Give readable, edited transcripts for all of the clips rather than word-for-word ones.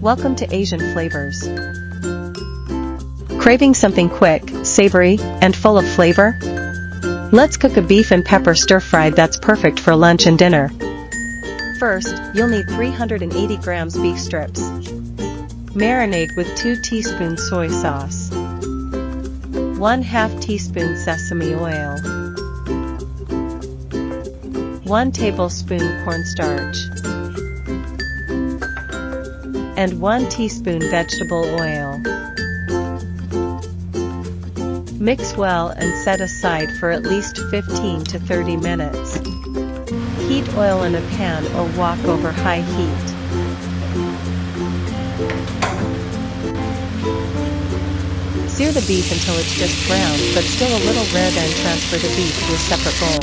Welcome to Asian Flavors. Craving something quick, savory, and full of flavor? Let's cook a beef and pepper stir-fry that's perfect for lunch and dinner. First, you'll need 380 grams beef strips. Marinade with 2 teaspoons soy sauce, 1/2 teaspoon sesame oil, 1 tablespoon cornstarch, and 1 teaspoon vegetable oil. Mix well and set aside for at least 15 to 30 minutes. Heat oil in a pan or wok over high heat. Sear the beef until it's just brown but still a little rare, then transfer the beef to a separate bowl.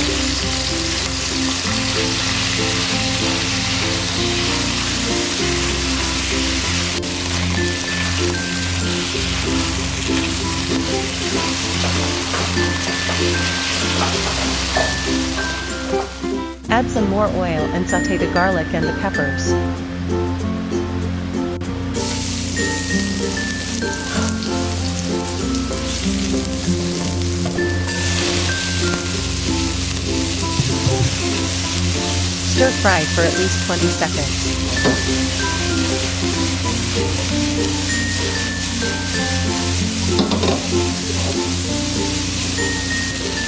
Add some more oil and sauté the garlic and the peppers. Stir fry for at least 20 seconds.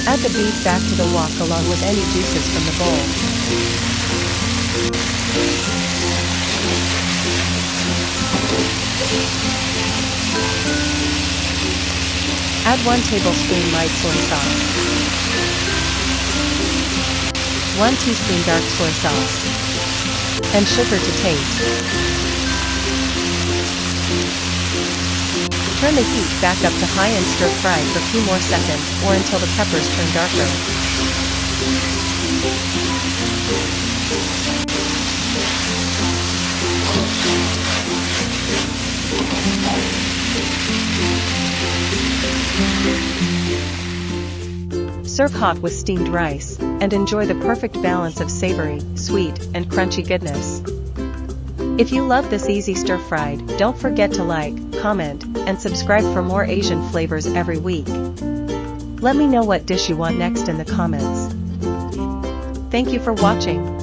Add the beef back to the wok along with any juices from the bowl. Add 1 tablespoon light soy sauce, 1 teaspoon dark soy sauce, and sugar to taste. Turn the heat back up to high and stir fry for a few more seconds or until the peppers turn darker. Serve hot with steamed rice, and enjoy the perfect balance of savory, sweet, and crunchy goodness. If you love this easy stir-fried, don't forget to like, comment, and subscribe for more Asian flavors every week. Let me know what dish you want next in the comments. Thank you for watching.